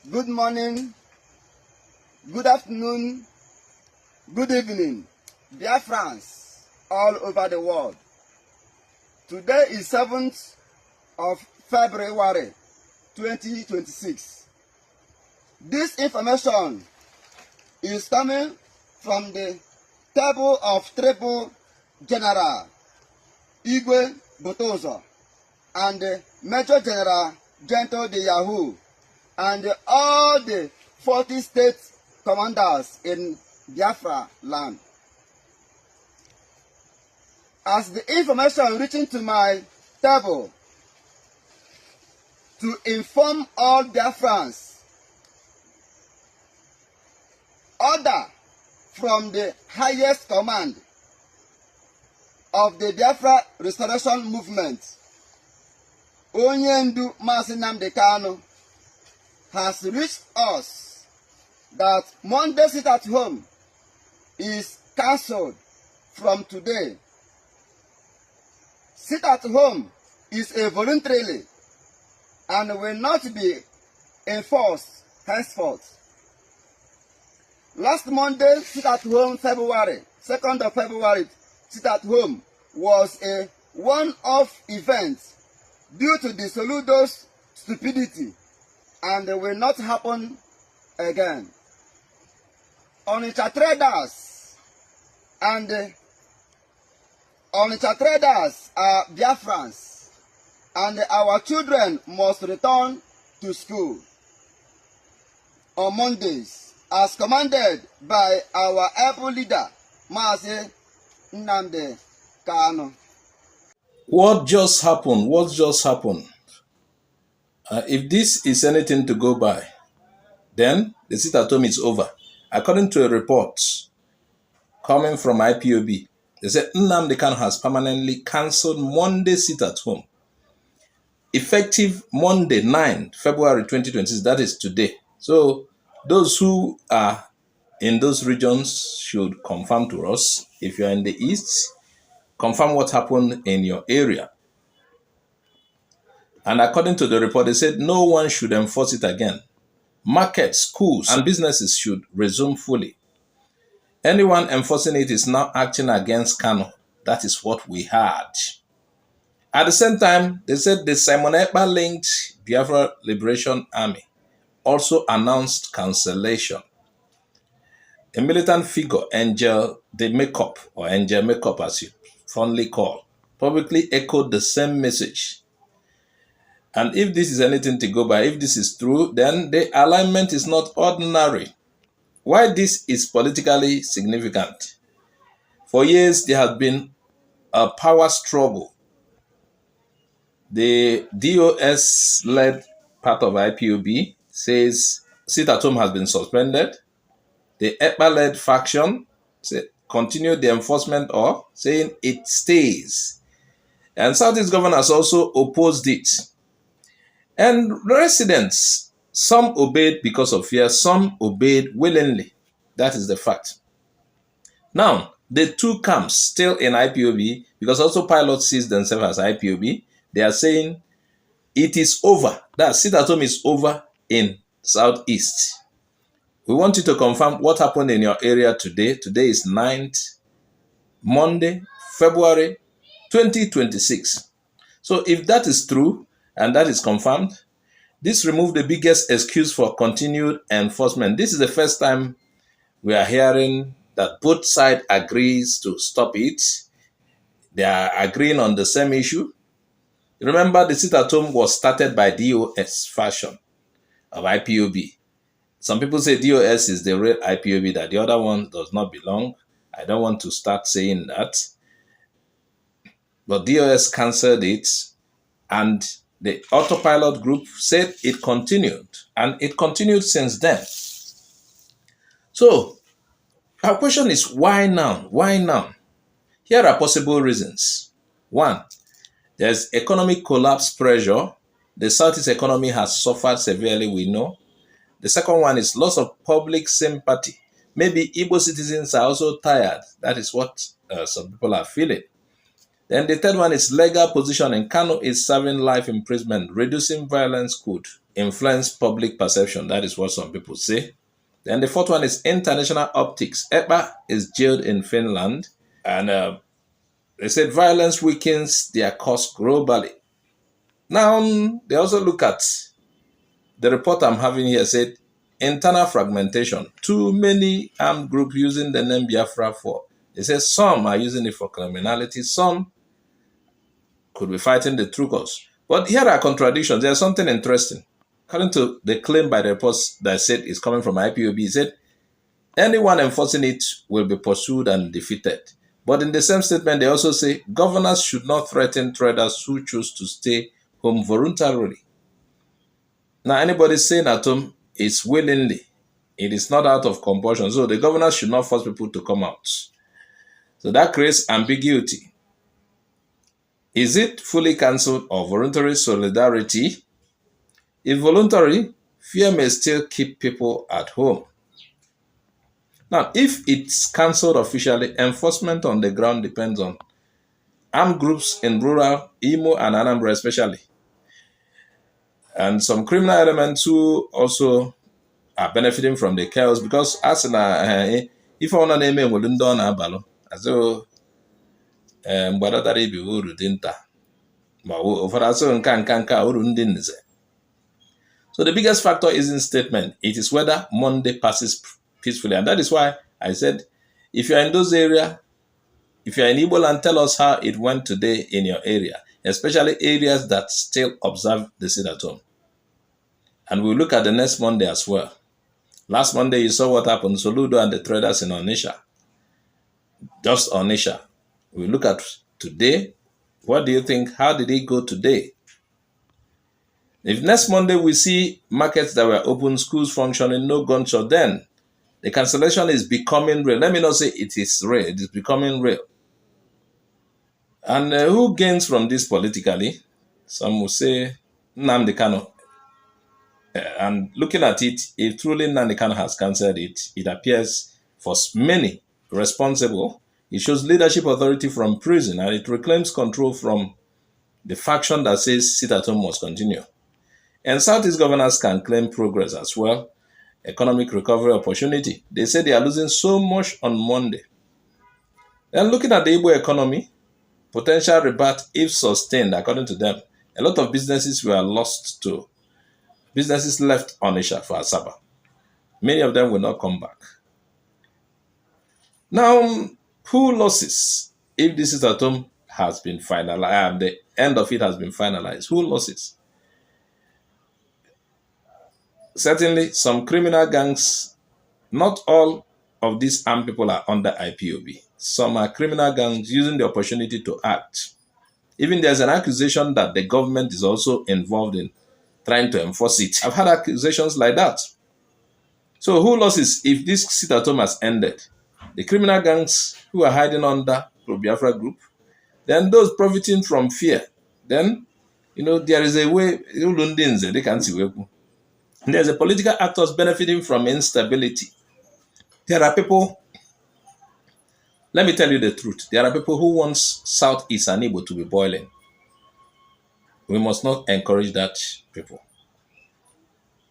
good morning, good afternoon, good evening, Biafrans all over the world. Today is 7th of February 2026. This information is coming from the table of Triple General Igwe Botozo and Major General Gento de Yahoo and all the 40 state commanders in Biafra land. As the information reaching to my table to inform all Biafrans, order from the highest command of the Biafra Restoration Movement, Onyendu Nnamdi Kanu, has reached us that Monday sit at home is cancelled from today. Sit at home is a voluntarily and will not be enforced henceforth. Last Monday, sit at home, February 2nd of February, sit at home was a one-off event due to the Soludo's stupidity and will not happen again. Onitsha traders are Biafrans, and our children must return to school on Mondays, as commanded by our able leader, Mazi Nnamdi Kanu. What just happened? What just happened? If this is anything to go by, then the sit at home is over. According to a report coming from IPOB, they said Nnamdi Kanu has permanently cancelled Monday sit at home. Effective Monday, 9 February 2026, that is today. So those who are in those regions should confirm to us. If you're in the east, confirm what happened in your area. And according to the report, they said no one should enforce it again. Markets, schools, and businesses should resume fully. Anyone enforcing it is now acting against Kanu. That is what we heard. At the same time, they said the Simon Ekpa-linked Biafra Liberation Army also announced cancellation. A militant figure, Angel Makeup, or Angel Makeup as you fondly call, publicly echoed the same message. And if this is anything to go by, if this is true, then the alignment is not ordinary. Why this is politically significant? For years, there has been a power struggle. The DOS-led part of IPOB says sit-at-home has been suspended. The Ekpa-led faction continued the enforcement or saying it stays. And Southeast governors also opposed it. And residents, some obeyed because of fear, some obeyed willingly. That is the fact. Now, the two camps still in IPOB, because also pilots sees themselves as IPOB, they are saying it is over. That sit at home is over in Southeast. We want you to confirm what happened in your area today. Today is 9th, Monday, February 2026. So if that is true and that is confirmed, this removes the biggest excuse for continued enforcement. This is the first time we are hearing that both sides agrees to stop it. They are agreeing on the same issue. Remember, the sit-at-home was started by DOS faction of IPOB. Some people say DOS is the real IPOB, that the other one does not belong. I don't want to start saying that. But DOS cancelled it, and the AUTOPILOT group said it continued, and it continued since then. So, our question is, why now? Why now? Here are possible reasons. One, there's economic collapse pressure. The Southeast economy has suffered severely, we know. The second one is loss of public sympathy. Maybe Igbo citizens are also tired. That is what some people are feeling. Then the third one is legal positioning. Kanu is serving life imprisonment. Reducing violence could influence public perception. That is what some people say. Then the fourth one is international optics. Ekpa is jailed in Finland. And they said violence weakens their cause globally. Now, they also look at the report I'm having here said internal fragmentation. Too many armed groups using the name Biafra for. They say some are using it for criminality. Some could be fighting the true cause. But here are contradictions. There's something interesting. According to the claim by the reports that said it's coming from IPOB, it said anyone enforcing it will be pursued and defeated. But in the same statement, they also say governors should not threaten traders who choose to stay home voluntarily. Now, anybody staying at home is willingly. It is not out of compulsion. So the governors should not force people to come out. So that creates ambiguity. Is it fully cancelled or voluntary solidarity? If voluntary, fear may still keep people at home. Now, if it's cancelled officially, enforcement on the ground depends on armed groups in rural, Imo and Anambra especially, and some criminal elements who also are benefiting from the chaos because as if I want to name a as though so the biggest factor isn't statement, it is whether Monday passes peacefully. And that is why I said, if you're in those areas, if you're in Igbo land, tell us how it went today in your area, especially areas that still observe the sit at home. And we'll look at the next Monday as well. Last Monday, you saw what happened, Soludo and the traders in Onitsha. Just Onitsha. We'll look at today. What do you think? How did it go today? If next Monday we see markets that were open, schools functioning, no gunshot, then the cancellation is becoming real. Let me not say it is real. It is becoming real. And who gains from this politically? Some will say Nnamdi Kanu. And looking at it, if truly Nnamdi Kanu has cancelled it, it appears for many responsible. It shows leadership authority from prison and it reclaims control from the faction that says sit at home must continue. And Southeast governors can claim progress as well. Economic recovery opportunity. They say they are losing so much on Monday. Then looking at the Igbo economy, potential rebirth if sustained, according to them, a lot of businesses were lost to businesses left Onitsha for Asaba. Many of them will not come back. Now, who loses if this is at home has been finalized and the end of it has been finalized? Who loses? Certainly, some criminal gangs, not all of these armed people are under IPOB. Some are criminal gangs using the opportunity to act. Even there's an accusation that the government is also involved in trying to enforce it. I've had accusations like that. So who loses if this sit at home has ended? The criminal gangs who are hiding under pro-Biafra group, then those profiting from fear. Then, there is a way, they can see. There's a political actors benefiting from instability. There are people, let me tell you the truth, there are people who want Southeast and Igbo to be boiling. We must not encourage that people.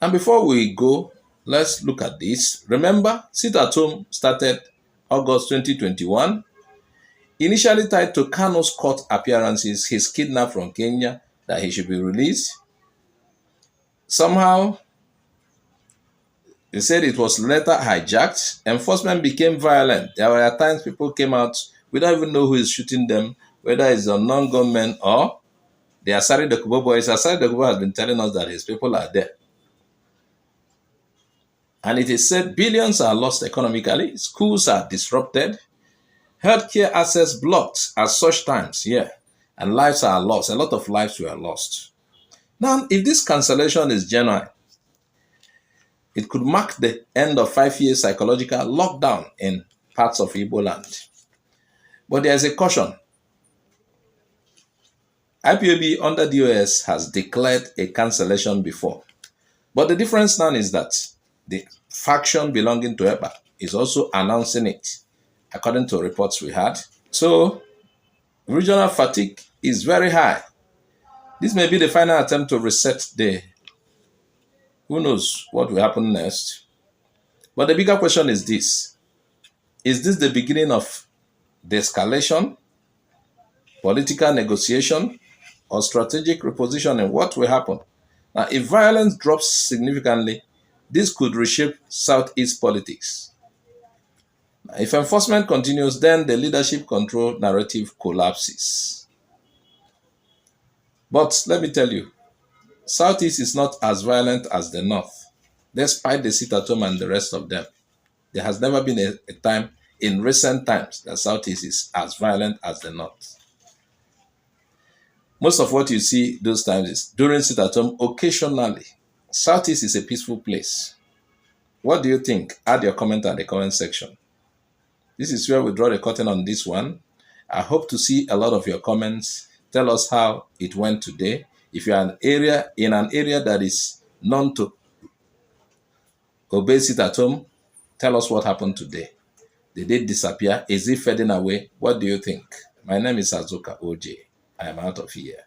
And before we go, let's look at this. Remember, Sit at Home started August 2021. Initially tied to Kanu's court appearances, he's kidnapped from Kenya, that he should be released. Somehow, they said it was later hijacked. Enforcement became violent. There were times people came out, we don't even know who is shooting them, whether it's a non-government or the Asari Dokubo boys. Asari Dokubo has been telling us that his people are there. And it is said billions are lost economically, schools are disrupted, healthcare access blocked at such times, and lives are lost. A lot of lives were lost. Now, if this cancellation is genuine, it could mark the end of 5-year psychological lockdown in parts of Igbo land. But there is a caution. IPOB under DOS has declared a cancellation before. But the difference now is that the faction belonging to Ekpa is also announcing it, according to reports we had. So, Regional fatigue is very high. This may be the final attempt to reset the. Who knows what will happen next? But the bigger question is this. Is this the beginning of de-escalation, political negotiation, or strategic repositioning? What will happen? Now, if violence drops significantly, this could reshape Southeast politics. Now, if enforcement continues, then the leadership control narrative collapses. But let me tell you, Southeast is not as violent as the North, despite the sit-at-home and the rest of them. There has never been a time in recent times that Southeast is as violent as the North. Most of what you see those times is during sit-at-home occasionally. Southeast is a peaceful place. What do you think? Add your comment at the comment section. This is where we draw the curtain on this one. I hope to see a lot of your comments. Tell us how it went today. If you're in an area that is known to obey sit-at-home, tell us what happened today. Did it disappear? Is it fading away? What do you think? My name is Azuka OJ. I am out of here.